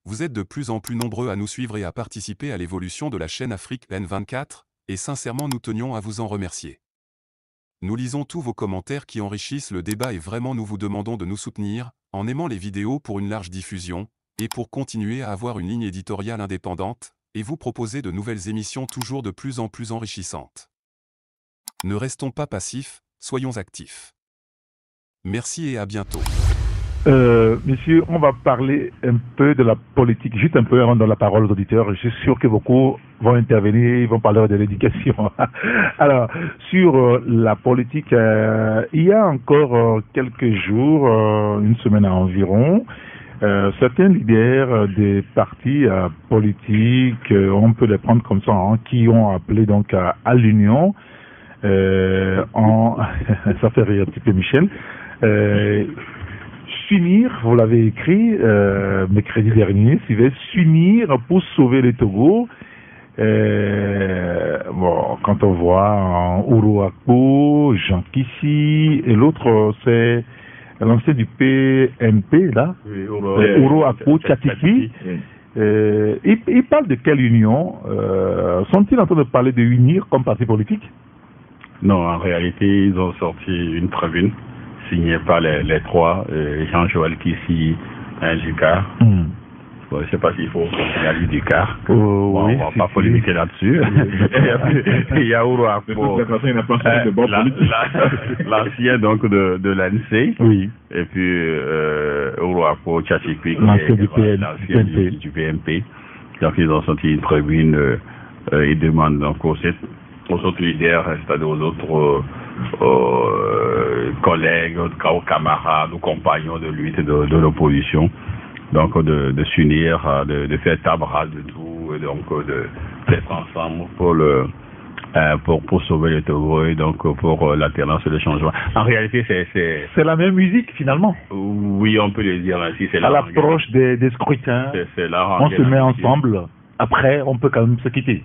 Vous êtes de plus en plus nombreux à nous suivre et à participer à l'évolution de la chaîne Afrique N24, et sincèrement nous tenions à vous en remercier. Nous lisons tous vos commentaires qui enrichissent le débat et vraiment nous vous demandons de nous soutenir, en aimant les vidéos pour une large diffusion, et pour continuer à avoir une ligne éditoriale indépendante, et vous proposer de nouvelles émissions toujours de plus en plus enrichissantes. Ne restons pas passifs, soyons actifs. Merci et à bientôt. Monsieur, on va parler un peu de la politique, juste un peu avant de donner la parole aux auditeurs. Je suis sûr que beaucoup vont intervenir, ils vont parler de l'éducation. Alors, sur la politique, il y a encore quelques jours, une semaine environ, certains leaders des partis politiques, on peut les prendre comme ça, hein, qui ont appelé donc à l'union, ça fait rire un petit peu Michel, s'unir, vous l'avez écrit mercredi dernier, s'unir pour sauver le Togo. Bon, quand on voit Ouro Akpo, Jean Kissi, et l'autre c'est l'ancien du PNP là, oui, Ouro Akpo Tchatikwi. Ils parlent de quelle union? Sont-ils en train de parler de unir comme parti politique? Non, en réalité, ils ont sorti une tribune signé par les trois, Jean-Joël Kissi, Ducard. Bon, je ne sais pas s'il faut continuer à lui Ducard. Bon, oui, on ne va pas polémiquer là-dessus. Il y a Ouro Akpo, l'ancien donc de l'ANC. Oui. Et puis Ouro Akpo Tchatikwi, l'ancien du PNP. Donc ils ont sorti une tribune et demandent donc aux autres leaders, c'est-à-dire aux autres collègues, aux camarades, aux compagnons de lutte de l'opposition, donc de s'unir, de faire table rase de tout, et donc d'être ensemble pour sauver le Togo et donc pour l'alternance et le changement. En réalité, c'est la même musique finalement. Oui, on peut le dire ainsi. C'est à l'approche des scrutins, on se met ensemble. Après, on peut quand même se quitter.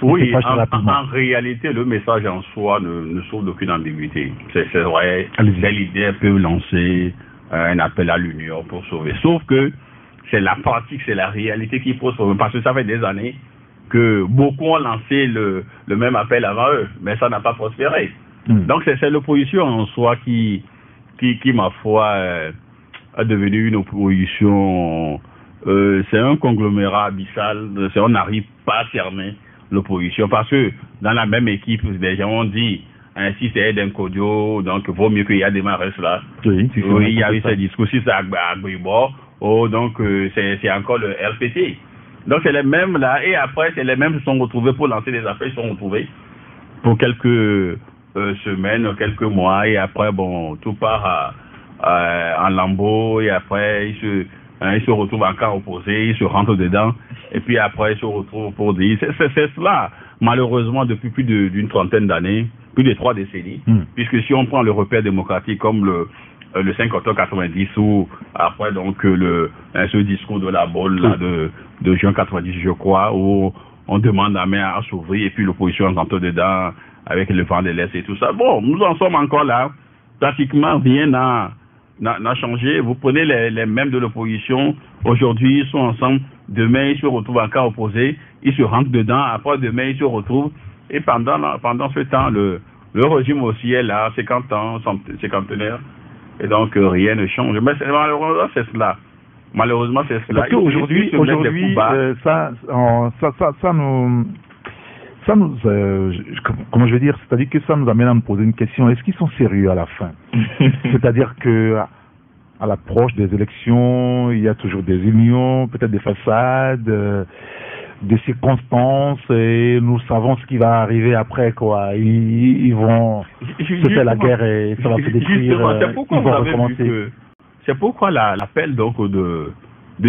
Oui, en réalité, le message en soi ne souffre d'aucune ambiguïté. C'est vrai, les leaders peuvent lancer un appel à l'union pour sauver. Sauf que c'est la pratique, c'est la réalité qui pose problème. Parce que ça fait des années que beaucoup ont lancé le même appel avant eux, mais ça n'a pas prospéré. Donc c'est l'opposition en soi qui ma foi, est devenue une opposition. C'est un conglomérat abyssal. On n'arrive pas à cerner l'opposition, parce que dans la même équipe, des gens ont dit ainsi c'est Eden Kodio, donc vaut mieux qu'il y a des reste là. Oui, il y a eu ce discours, si c'est Agboibo, donc c'est encore le RPT. Donc c'est les mêmes là, et après c'est les mêmes qui se sont retrouvés pour lancer des affaires, ils se sont retrouvés pour quelques semaines, quelques mois, et après bon, tout part en lambeau, et après ils se retrouvent en camp opposé, ils se rentrent dedans, et puis après ils se retrouvent pour dire... C'est cela, malheureusement, depuis plus d'une trentaine d'années, plus de 3 décennies, puisque si on prend le repère démocratique comme le 5 octobre 90, ou après donc ce discours de la bolle là, de juin 90, je crois, où on demande la main à s'ouvrir, et puis l'opposition rentre dedans avec le vent de l'Est et tout ça. Bon, nous en sommes encore là, pratiquement rien n'a changé. Vous prenez les mêmes de l'opposition, aujourd'hui ils sont ensemble, demain ils se retrouvent en cas opposé, ils se rentrent dedans, après demain ils se retrouvent, et pendant ce temps le régime aussi est là, 50 ans, cinquantenaire, et donc rien ne change. Mais malheureusement c'est cela. Malheureusement c'est cela. Parce qu'aujourd'hui ça nous comment je veux dire, c'est-à-dire que ça nous amène à nous poser une question: est-ce qu'ils sont sérieux à la fin? C'est-à-dire que à l'approche des élections, il y a toujours des unions, peut-être des façades, des circonstances, et nous savons ce qui va arriver après, quoi. Ils vont se faire la guerre et ça va se détruire. Ils vont recommencer. C'est pourquoi l'appel donc de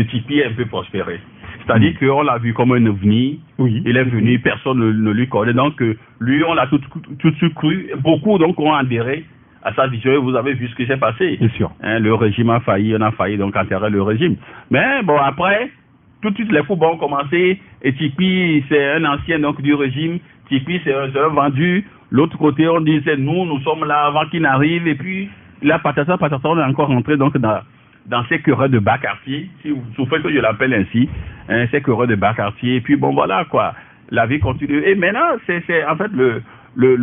Tipi est un peu prospéré. C'est-à-dire qu'on l'a vu comme un ovni, il est venu, personne ne lui connaît, donc lui on l'a tout de suite cru, beaucoup donc ont adhéré à sa vision, et vous avez vu ce qui s'est passé. Bien sûr. Le régime a failli, on a failli donc enterrer le régime. Mais bon, après, tout de suite les fous ont commencé, et Tipi c'est un ancien donc du régime, Tipi c'est un vendu, l'autre côté on disait nous sommes là avant qu'il n'arrive, et puis là patata, on est encore rentré donc dans ces querelles de bas quartier, si vous souffrez que je l'appelle ainsi, hein, ces querelles de bas quartier, et puis bon voilà quoi, la vie continue. Et maintenant, c'est en fait le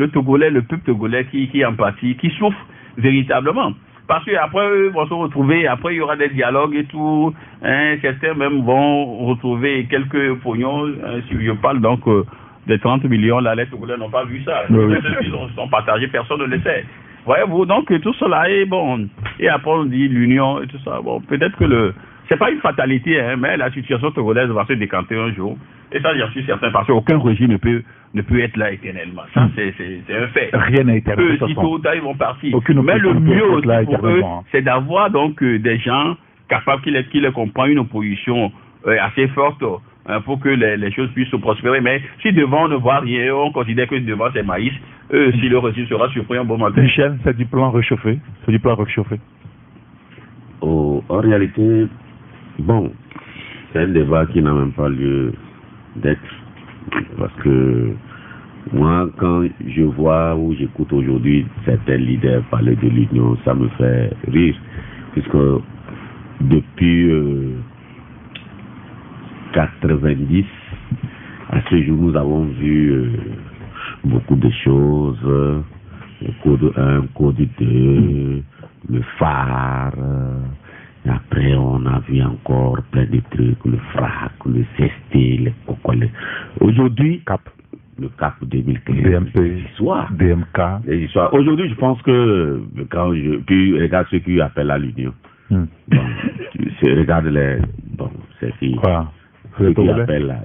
Togolais, le peuple togolais qui en pâtit, qui souffre véritablement. Parce qu'après, eux vont se retrouver, après il y aura des dialogues et tout, hein, certains même vont retrouver quelques pognons, hein, si je parle donc des 30 millions, là, les Togolais n'ont pas vu ça. Ils sont partagés, personne ne le sait. Voyez-vous, donc tout cela est bon. Et après on dit l'union et tout ça. Bon, peut-être que c'est pas une fatalité, hein, mais la situation togolaise va se décanter un jour. Et ça, j'en suis certain, parce qu'aucun régime ne peut être là éternellement. Ça, c'est un fait. Rien n'est éternel. Eux, si tôt ou tard, ils vont partir. Mais le mieux aussi pour eux, c'est d'avoir donc des gens capables qui les comprennent, une opposition assez forte pour que les choses puissent se prospérer. Mais si devant on ne voit rien, on considère que devant c'est maïs, si le régime sera surpris un bon matin. Michel, c'est du plan réchauffé. C'est du plan réchauffé. En réalité, bon, c'est un débat qui n'a même pas lieu d'être. Parce que moi, quand je vois ou j'écoute aujourd'hui certains leaders parler de l'union, ça me fait rire. Puisque depuis 90, à ce jour, nous avons vu beaucoup de choses. Le code 1, code 2, le phare. Et après, on a vu encore plein de trucs, le FRAC, le CST, les cocoles. Aujourd'hui, le CAP 2015, DMP, DMK. Les histoires. Aujourd'hui, je pense que quand puis regarde ceux qui appellent à l'union. Bon, regarde ceux qui appellent là.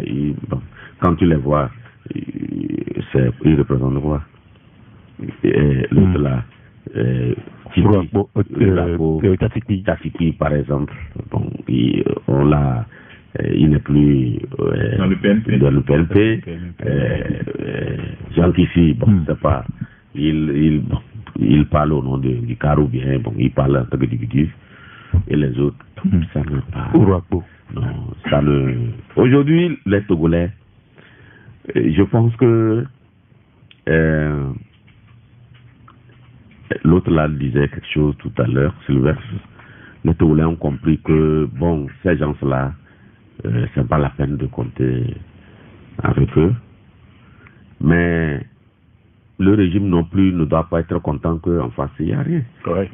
Quand tu les vois, ils représentent quoi? L'autre là. Tatipi, par exemple, bon, il n'est plus dans le PNP. Jean Kissi, bon, c'est pas, il parle au nom du CAR ou bien, bon, il parle en tant qu'individu, et les autres, ça n'a pas. Non, ça ne. Aujourd'hui, les Togolais, je pense que l'autre là disait quelque chose tout à l'heure, Sylvestre. Les Togolais ont compris que, bon, ces gens-là, c'est pas la peine de compter avec eux. Mais le régime non plus ne doit pas être content qu'en face, il n'y a rien. Oui.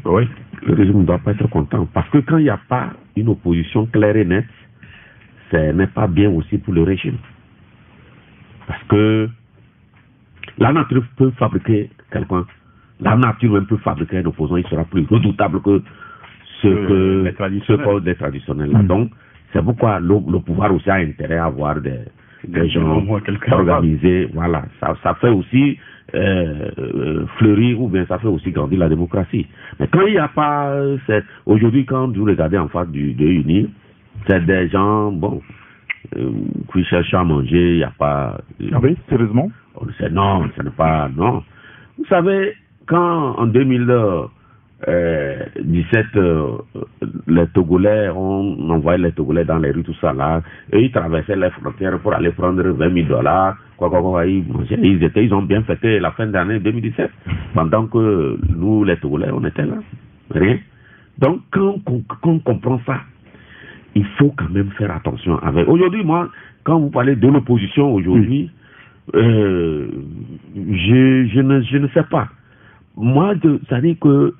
Oui. Le régime ne doit pas être content. Parce que quand il n'y a pas une opposition claire et nette, ce n'est pas bien aussi pour le régime. Parce que la nature peut fabriquer quelqu'un. La nature même peut fabriquer un opposant, il sera plus redoutable que les traditionnels. Donc, c'est pourquoi le pouvoir aussi a intérêt à avoir des gens organisés. Voilà, ça fait aussi fleurir ou bien ça fait aussi grandir la démocratie. Mais quand il n'y a pas, aujourd'hui quand vous regardez en face de UNIR, c'est des gens, bon, qui cherchent à manger, il n'y a pas. Ah oui, sérieusement? Non, ce n'est pas, non. Vous savez, quand en 2017, les Togolais, on envoyait les Togolais dans les rues, tout ça là, et ils traversaient les frontières pour aller prendre $20 000, ils mangeaient, ils ont bien fêté la fin d'année 2017, pendant que nous, les Togolais, on était là, rien. Donc, quand on comprend ça, il faut quand même faire attention avec. Aujourd'hui, moi, quand vous parlez de l'opposition aujourd'hui, je ne sais pas. Moi, ça dit que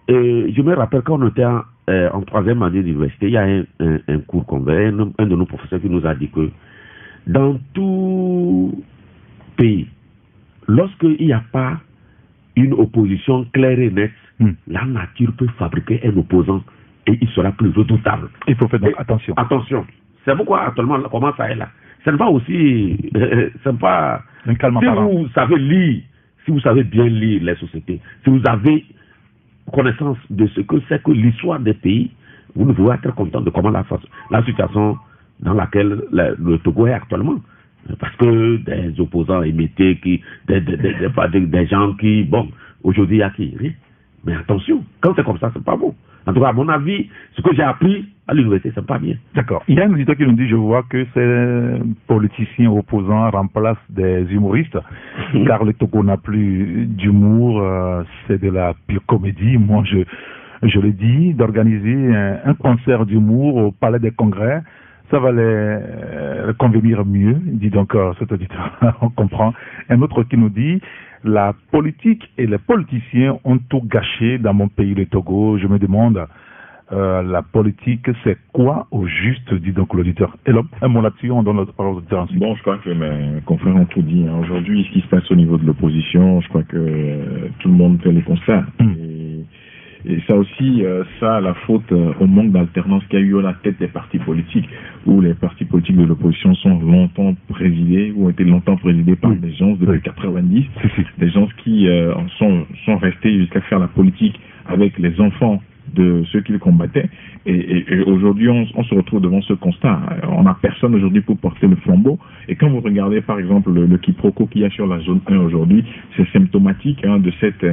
je me rappelle quand on était en 3e année d'université, il y a un cours qu'on avait, un de nos professeurs qui nous a dit que dans tout pays, lorsqu'il n'y a pas une opposition claire et nette, la nature peut fabriquer un opposant et il sera plus redoutable. Il faut faire donc attention. Attention. C'est pourquoi actuellement, comment ça est là? Ce n'est pas aussi. C'est pas. Si vous savez lire, si vous savez bien lire les sociétés, si vous avez connaissance de ce que c'est que l'histoire des pays, vous ne pouvez être content de comment la situation dans laquelle le Togo est actuellement. Parce que des opposants émettés, des gens qui, bon, aujourd'hui il y a qui, rien. Mais attention, quand c'est comme ça, c'est pas bon. En tout cas, à mon avis, ce que j'ai appris à l'université, c'est pas bien. D'accord. Il y a un auditeur qui nous dit, je vois que ces politiciens opposants remplacent des humoristes, car le Togo n'a plus d'humour, c'est de la pure comédie. Moi, je l'ai dit, d'organiser un concert d'humour au Palais des Congrès. Ça va les convenir mieux, dit donc cet auditeur. On comprend. Un autre qui nous dit, la politique et les politiciens ont tout gâché dans mon pays, le Togo. Je me demande, la politique, c'est quoi au juste, dit donc l'auditeur. Et là, un mot là-dessus, on donne notre parole aux auditeurs ensuite. Bon, je crois que mes confrères ont tout dit. Aujourd'hui, ce qui se passe au niveau de l'opposition, je crois que tout le monde fait les constats. Et ça aussi, ça, la faute au manque d'alternance qu'il y a eu à la tête des partis politiques, où les partis politiques de l'opposition sont longtemps présidés, ou ont été longtemps présidés par des gens depuis 90, des gens qui sont restés jusqu'à faire la politique avec les enfants de ceux qu'ils combattaient. Et aujourd'hui, on se retrouve devant ce constat. On n'a personne aujourd'hui pour porter le flambeau. Et quand vous regardez, par exemple, le quiproquo qu'il y a sur la zone 1 aujourd'hui, c'est symptomatique de cette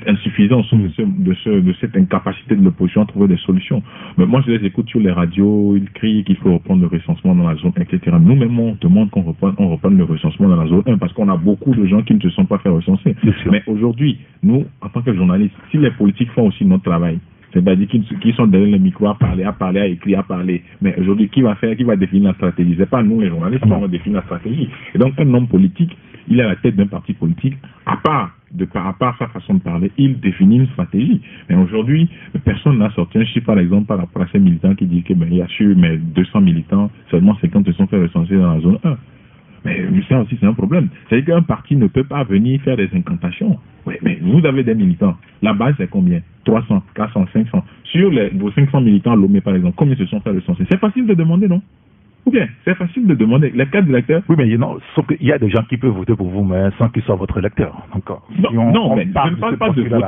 insuffisance, de cette incapacité de l'opposition à trouver des solutions. Mais moi, je les écoute sur les radios, ils crient qu'il faut reprendre le recensement dans la zone 1, etc. Nous-mêmes, on demande qu'on reprenne le recensement dans la zone 1 parce qu'on a beaucoup de gens qui ne se sont pas fait recenser. Mais aujourd'hui, nous, en tant que journalistes, si les politiques font aussi notre travail, c'est-à-dire qu'ils sont derrière le micro à parler, à écrire, à parler. Mais aujourd'hui, qui va définir la stratégie? C'est pas nous, les journalistes, qui vont définir la stratégie. Et donc, un homme politique, il est à la tête d'un parti politique, à part sa façon de parler, il définit une stratégie. Mais aujourd'hui, personne n'a sorti un chiffre, par exemple, par rapport à ces militants qui disent qu'il y a sur mes 200 militants, seulement 50 se sont fait recenser dans la zone 1. Mais ça aussi, c'est un problème. C'est-à-dire qu'un parti ne peut pas venir faire des incantations. Oui, mais vous avez des militants. La base, c'est combien? 300, 400, 500. Sur vos 500 militants à Lomé, par exemple, combien se sont fait recenser? C'est facile de demander, non? Ou bien, c'est facile de demander. Les cadres d'électeurs. Oui, mais sauf qu'il y a des gens qui peuvent voter pour vous, mais sans qu'ils soient votre électeur. Mais je ne parle pas de vote.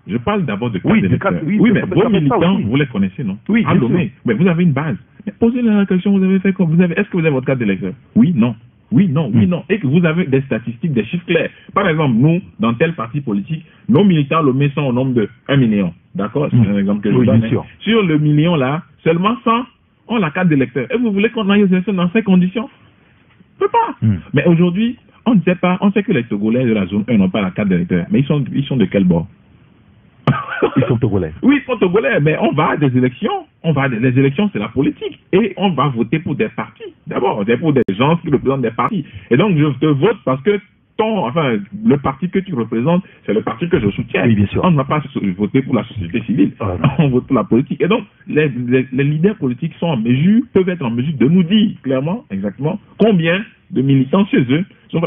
Je parle d'abord de cadres d'électeurs. Oui, mais vos militants, vous les connaissez, non? Oui, à Lomé. Mais vous avez une base. Mais posez-leur la question, vous avez fait quoi? Est-ce que vous avez votre cadre d'électeur? Oui, non. Oui, non, oui, non. Et que vous avez des statistiques, des chiffres clairs. Par exemple, nous, dans tel parti politique, nos militants Lomé sont au nombre de 1 million. D'accord? C'est un exemple que je donne. Sur le million là, seulement 100 ont la carte d'électeur. Et vous voulez qu'on aille aux élections dans ces conditions? On ne peut pas. Mais aujourd'hui, on ne sait pas. On sait que les Togolais de la zone 1 n'ont pas la carte d'électeur. Mais ils sont de quel bord? Ils sont Togolais. Oui, ils sont Togolais, mais on va à des élections. Les élections, c'est la politique. Et on va voter pour des partis. D'abord, c'est pour des gens qui représentent des partis. Et donc, je te vote parce que le parti que tu représentes, c'est le parti que je soutiens. Oui, bien sûr. On ne va pas voter pour la société civile. On vote pour la politique. Et donc, les leaders politiques peuvent être en mesure de nous dire clairement, exactement, combien de militants chez eux.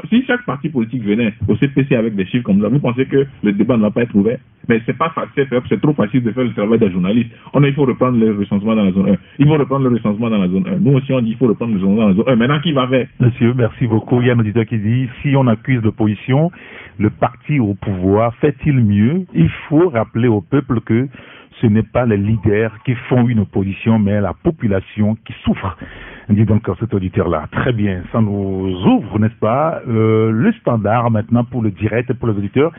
Si chaque parti politique venait au CPC avec des chiffres comme ça, vous pensez que le débat ne va pas être ouvert? Mais c'est pas facile, c'est trop facile de faire le travail des journalistes. Il faut reprendre le recensement dans la zone 1. Il faut reprendre le recensement dans la zone 1. Nous aussi, on dit qu'il faut reprendre le recensement dans la zone 1. Maintenant, qui va faire? Monsieur, merci beaucoup. Il y a un auditeur qui dit, si on accuse l'opposition, le parti au pouvoir fait-il mieux? Il faut rappeler au peuple que ce n'est pas les leaders qui font une opposition, mais la population qui souffre. Dit donc cet auditeur-là. Très bien, ça nous ouvre, n'est-ce pas, le standard maintenant pour le direct et pour les auditeurs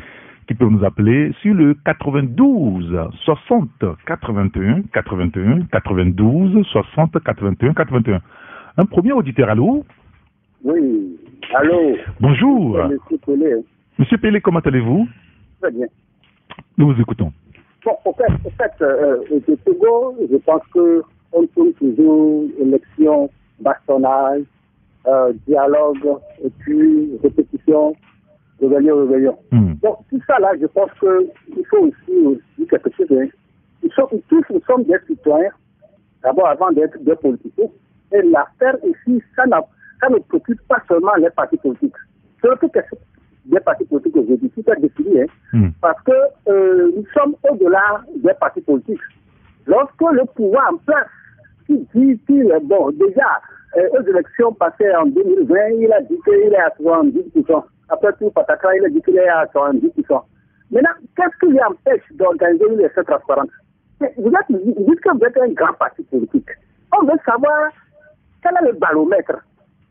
qui peuvent nous appeler sur le 92 60 81 81 92 60 81 81. Un premier auditeur, allô? Oui, allô? Bonjour. Monsieur Pelé. Monsieur Pelé, comment allez-vous? Très bien. Nous vous écoutons. Bon, au fait, au Togo, je pense que on tourne toujours élection, bastonnage, dialogue, et puis répétition, rébellion. Donc, tout ça là, je pense qu'il faut aussi dire quelque chose. Nous sommes des citoyens, d'abord avant d'être des politiciens, et l'affaire ici, ça ne préoccupe pas seulement les partis politiques. Surtout que des partis politiques aujourd'hui, tout est défini, parce que nous sommes au-delà des partis politiques. Lorsque le pouvoir en place, qui dit qu'il est bon, déjà, aux élections passées en 2020, il a dit qu'il est à 70%. Après tout, Pataka, il a dit qu'il est à 70%. Maintenant, qu'est-ce qui lui empêche d'organiser une élection transparente? Vous dites que vous êtes un grand parti politique. On veut savoir quel est le baromètre.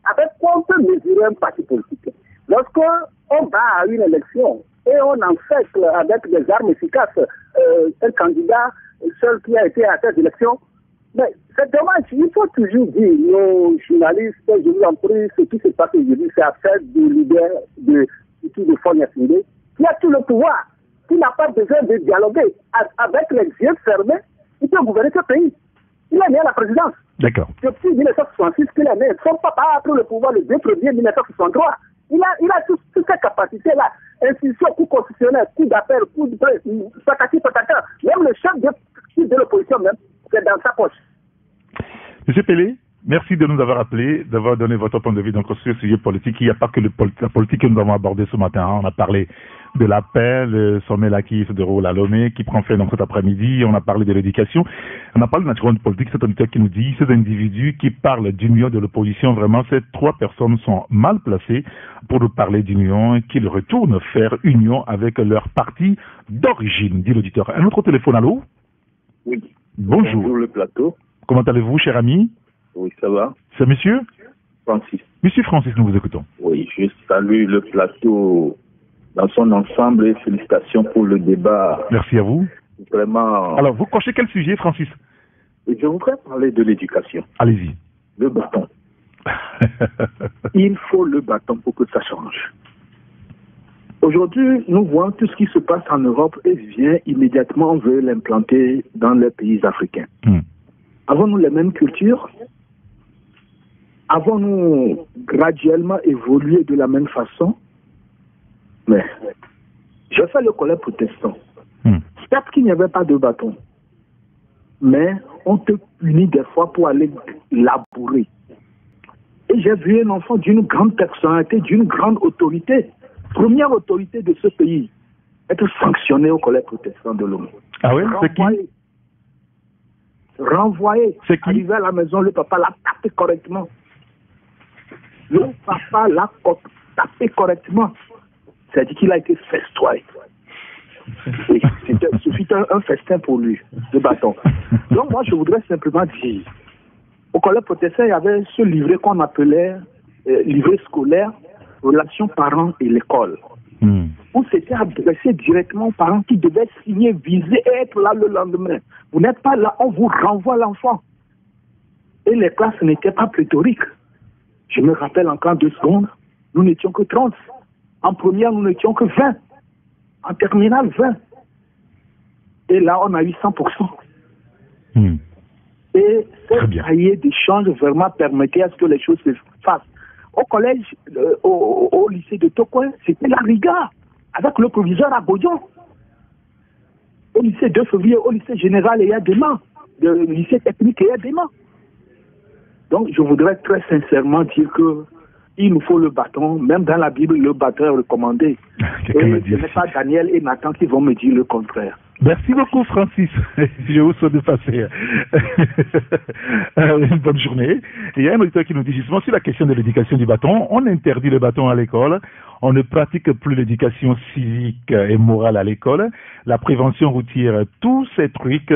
Avec quoi on peut mesurer un parti politique? Lorsqu'on va à une élection et on encercle avec des armes efficaces un candidat seul qui a été à cette élection, mais c'est dommage, il faut toujours dire, nos journalistes, je vous en prie, ce qui se passe aujourd'hui, c'est affaire du leader de Fonia Sindé, qui a tout le pouvoir. qui n'a pas besoin de dialoguer. Avec les yeux fermés, il peut gouverner ce pays. Il est né à la présidence. D'accord. Depuis 1966 qu'il est né. Son papa a pris le pouvoir le 2 février 1963. Il a toutes ces capacités-là. Institution, coup constitutionnel, coup d'appel, coup de presse, patati patata. Même le chef de l'opposition même, c'est dans sa poche. Monsieur Pelé, merci de nous avoir appelés, d'avoir donné votre point de vue sur ce sujet politique. Il n'y a pas que la politique que nous avons abordée ce matin. On a parlé de la paix, le sommet là qui se déroule à Lomé, qui prend fin donc cet après-midi. On a parlé de l'éducation. On a parlé naturellement de politique. C'est un auditeur qui nous dit, ces individus qui parlent d'union de l'opposition, vraiment, ces trois personnes sont mal placées pour nous parler d'union et qu'ils retournent faire union avec leur parti d'origine, dit l'auditeur. Un autre téléphone, allô? Oui. Bonjour. Bonjour le plateau. Comment allez-vous, cher ami? Oui, ça va. C'est monsieur? Francis. Monsieur Francis, nous vous écoutons. Oui, je salue le plateau dans son ensemble et félicitations pour le débat. Merci à vous. Vraiment. Alors, vous cochez quel sujet, Francis? Je voudrais parler de l'éducation. Allez-y. Le bâton. Il faut le bâton pour que ça change. Aujourd'hui, nous voyons tout ce qui se passe en Europe et vient immédiatement, on veut l'implanter dans les pays africains. Avons-nous les mêmes cultures? Avons-nous graduellement évolué de la même façon? Mais j'ai fait le collège protestant. Certes qu'il n'y avait pas de bâton, mais on te punit des fois pour aller labourer. Et j'ai vu un enfant d'une grande personnalité, d'une grande autorité, première autorité de ce pays, être sanctionné au collège protestant de Lomé. Ah oui, c'est qui? Renvoyé. C'est qui? Arrivé à la maison, le papa l'a tapé correctement. Le papa l'a tapé correctement. C'est-à-dire qu'il a été festoyé. Oui, c'était un festin pour lui, le bâton. Donc moi, je voudrais simplement dire, au collège protestant, il y avait ce livret qu'on appelait livret scolaire, relations parents et l'école. Où c'était adressé directement aux parents qui devaient signer, viser et être là le lendemain. Vous n'êtes pas là, on vous renvoie l'enfant. Et les classes n'étaient pas pléthoriques. Je me rappelle encore 2 secondes, nous n'étions que 30. En première, nous n'étions que 20. En terminale, 20. Et là, on a eu 100%. Et ce cahier d'échange vraiment permettait à ce que les choses se fassent. Au collège, au lycée de Tokoin, c'était la rigueur, avec le proviseur à Bodian. Au lycée 2 février, au lycée général, il y a des mains. Le lycée technique, il y a des mains. Donc, je voudrais très sincèrement dire que il nous faut le bâton. Même dans la Bible, le bâton est recommandé. Et ce n'est pas Daniel et Nathan qui vont me dire le contraire. Merci beaucoup, Francis. Je vous souhaite de passer une bonne journée. Il y a un auditeur qui nous dit justement sur la question de l'éducation du bâton. On interdit le bâton à l'école. On ne pratique plus l'éducation civique et morale à l'école. La prévention routière, tous ces trucs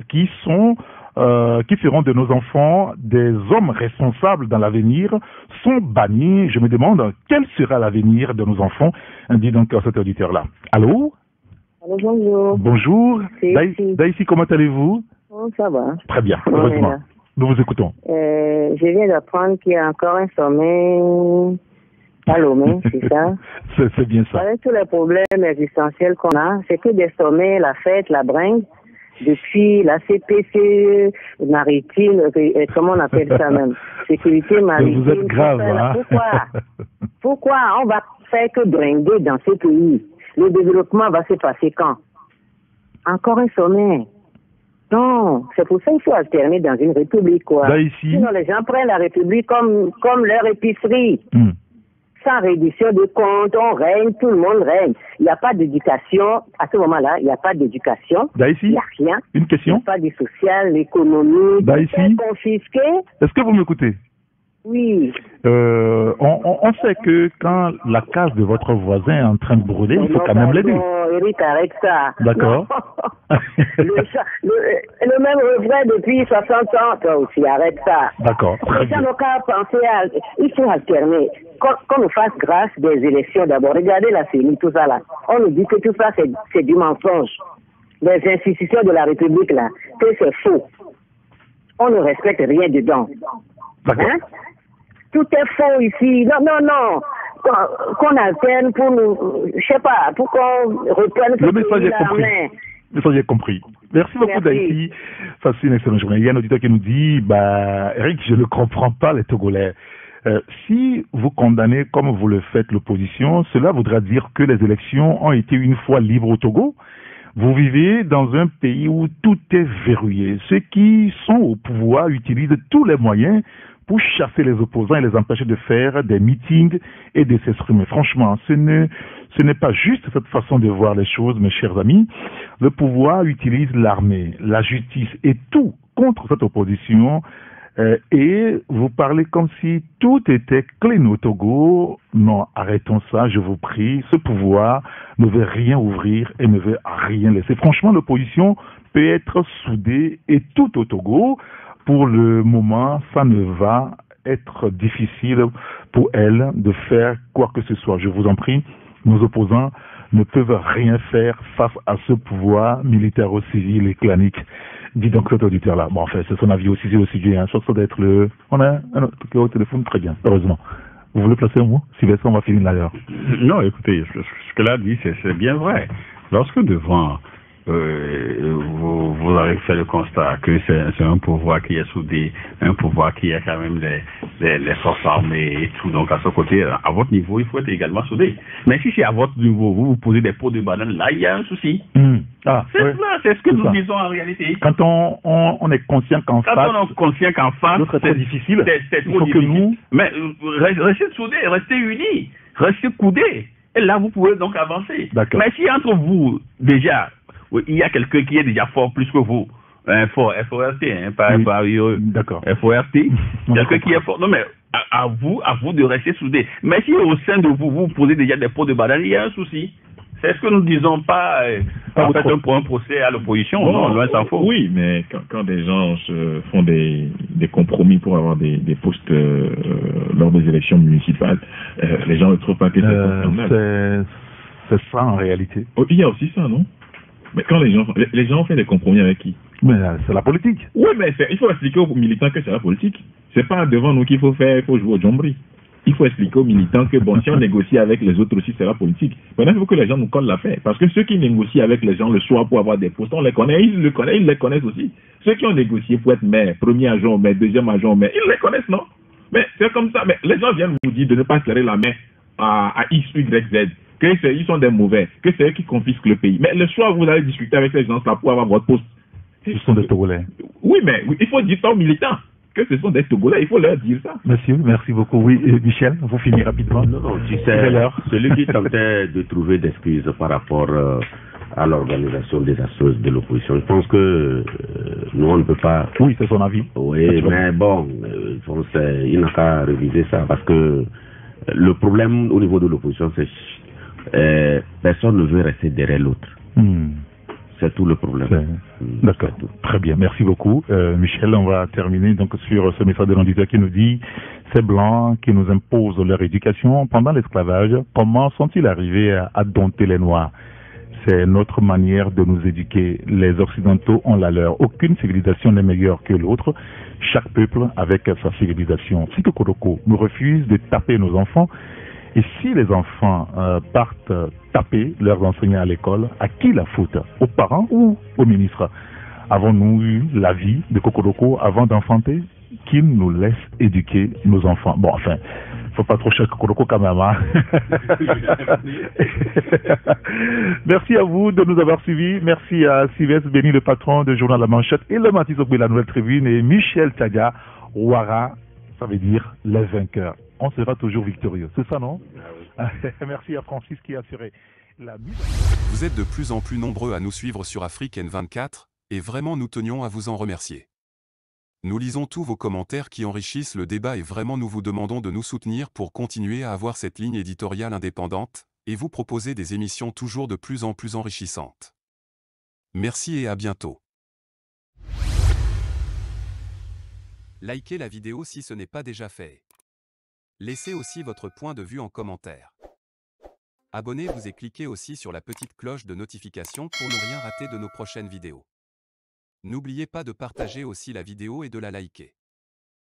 qui feront de nos enfants des hommes responsables dans l'avenir sont bannis. Je me demande quel sera l'avenir de nos enfants, dit donc cet auditeur-là. Allô? Allô, bonjour. Bonjour. Daïsi, comment allez-vous? Oh, ça va. Très bien, heureusement. Nous vous écoutons. Je viens d'apprendre qu'il y a encore un sommet à Lomé, c'est ça? C'est bien ça. Avec tous les problèmes existentiels qu'on a, c'est que des sommets, la fête, la bringue, depuis la CPC maritime, comment on appelle ça même? Sécurité maritime. Vous êtes grave, hein? Pourquoi on va faire que bringuer dans ce pays? Le développement va se passer quand? Encore un sommet. Non, c'est pour ça qu'il faut alterner dans une république, quoi. Là, ici... Sinon, les gens prennent la république comme leur épicerie. Sans reddition de comptes, on règne, tout le monde règne. Il n'y a pas d'éducation. À ce moment-là, il n'y a pas d'éducation. Là, ici, il n'y a rien. Une question. Il n'y a pas de social, l'économie. Là, ici, confisqué. Est-ce que vous m'écoutez? Oui. On sait que quand la case de votre voisin est en train de brûler, il faut quand même l'aider. Eric, arrête ça. D'accord. le même refrain depuis 60 ans, toi aussi, arrête ça. D'accord. Les gens n'ont qu'à penser il faut alterner. Qu'on nous fasse grâce des élections d'abord. Regardez la CENI, tout ça là. On nous dit que tout ça, c'est du mensonge. Les institutions de la République là, que c'est faux. On ne respecte rien dedans. D'accord. Hein? Tout est faux ici. Non. qu'on alterne pour nous, je sais pas, pour qu'on reprenne le message est compris. Le message est compris. Merci beaucoup Daïti. Ça c'est une excellente journée. Il y a un auditeur qui nous dit, Eric, je ne comprends pas les Togolais. Si vous condamnez comme vous le faites l'opposition, cela voudra dire que les élections ont été une fois libres au Togo. Vous vivez dans un pays où tout est verrouillé. Ceux qui sont au pouvoir utilisent tous les moyens pour chasser les opposants et les empêcher de faire des meetings et de s'exprimer. Franchement, ce n'est pas juste cette façon de voir les choses, mes chers amis. Le pouvoir utilise l'armée, la justice et tout contre cette opposition. Et vous parlez comme si tout était clean au Togo. Non, arrêtons ça, je vous prie. Ce pouvoir ne veut rien ouvrir et ne veut rien laisser. Franchement, l'opposition peut être soudée et tout au Togo. Pour le moment, ça ne va être difficile pour elle de faire quoi que ce soit. Je vous en prie, nos opposants ne peuvent rien faire face à ce pouvoir militaire-civil et clanique. Dis donc cet auditeur-là. Bon, en fait, c'est son avis aussi, c'est aussi bien. Sauf d'être le... On a un autre au téléphone, très bien, heureusement. Vous voulez placer un mot? Sylvestre, on va finir d'ailleurs. Non, écoutez, ce qu'elle a dit, c'est bien vrai. Lorsque devant... vous avez fait le constat que c'est un pouvoir qui est soudé, un pouvoir qui a quand même les forces armées et tout. Donc à ce côté, à votre niveau, il faut être également soudé. Mais si c'est à votre niveau, vous posez des pots de banane, là il y a un souci. C'est ce que nous disons en réalité. Quand on est conscient qu'en face, c'est très difficile. C'est trop difficile. Mais restez soudés, restez unis, restez coudés. Et là vous pouvez donc avancer. Mais si entre vous déjà il y a quelqu'un qui est déjà fort plus que vous. FORT, pas IOE. D'accord. FORT. Quelqu'un qui est fort. Non, mais à vous de rester soudés. Mais si au sein de vous, vous posez déjà des pots de banane, il y a un souci. C'est ce que nous disons pas en fait un procès à l'opposition. Non, loin s'en faut. Oui, mais quand des gens se font des compromis pour avoir des postes lors des élections municipales, les gens ne trouvent pas que c'est ça en réalité. Il y a aussi ça, non? Mais quand les gens font des compromis avec qui? Mais c'est la politique. Oui, mais il faut expliquer aux militants que c'est la politique. C'est pas devant nous qu'il faut jouer au jambri. Il faut expliquer aux militants que bon, si on négocie avec les autres aussi, c'est la politique. Maintenant, il faut que les gens nous collent la paix. Parce que ceux qui négocient avec les gens le soir pour avoir des postes, on les connaît, ils les connaissent aussi. Ceux qui ont négocié pour être maire, premier agent maire, deuxième agent maire, ils les connaissent, non? Mais c'est comme ça. Mais les gens viennent vous dire de ne pas serrer la main à X, Y, Z. Ils sont des mauvais, que c'est eux qui confisquent le pays. Mais le soir, vous allez discuter avec ces gens-là pour avoir votre poste. Ce sont des Togolais. Oui, mais il faut dire ça aux militants, que ce sont des Togolais, il faut leur dire ça. Monsieur, merci beaucoup. Oui, Michel, vous finissez rapidement. Non, tu sais, celui qui tentait de trouver des excuses par rapport à l'organisation désastreuse de l'opposition, je pense que nous, on ne peut pas... Oui, c'est son avis. Oui, mais bon, il n'a qu'à réviser ça, parce que le problème au niveau de l'opposition, c'est personne ne veut rester derrière l'autre. C'est tout le problème. D'accord. Très bien. Merci beaucoup. Michel, on va terminer donc sur ce message de l'auditeur qui nous dit ces Blancs qui nous imposent leur éducation pendant l'esclavage, comment sont-ils arrivés à dompter les Noirs? C'est notre manière de nous éduquer. Les Occidentaux ont la leur. Aucune civilisation n'est meilleure que l'autre. Chaque peuple avec sa civilisation. Si Kokoroko nous refuse de taper nos enfants, et si les enfants partent taper leurs enseignants à l'école, à qui la faute? Aux parents ou aux ministres? Avons-nous eu l'avis de Kokoroko avant d'enfanter? Qu'il nous laisse éduquer nos enfants. Bon, enfin, faut pas trop cher Kokoroko quand même. Hein? Merci à vous de nous avoir suivis. Merci à Sylvestre Béni, le patron de Journal La Manchette, et le Mathis Ogbe, la Nouvelle Tribune, et Michel Tchadia, Ouara, ça veut dire les vainqueurs. On sera toujours victorieux. C'est ça, non? Merci à Francis qui a assuré la mise. Vous êtes de plus en plus nombreux à nous suivre sur Afrique N24, et vraiment nous tenions à vous en remercier. Nous lisons tous vos commentaires qui enrichissent le débat et vraiment nous vous demandons de nous soutenir pour continuer à avoir cette ligne éditoriale indépendante, et vous proposer des émissions toujours de plus en plus enrichissantes. Merci et à bientôt. Likez la vidéo si ce n'est pas déjà fait. Laissez aussi votre point de vue en commentaire. Abonnez-vous et cliquez aussi sur la petite cloche de notification pour ne rien rater de nos prochaines vidéos. N'oubliez pas de partager aussi la vidéo et de la liker.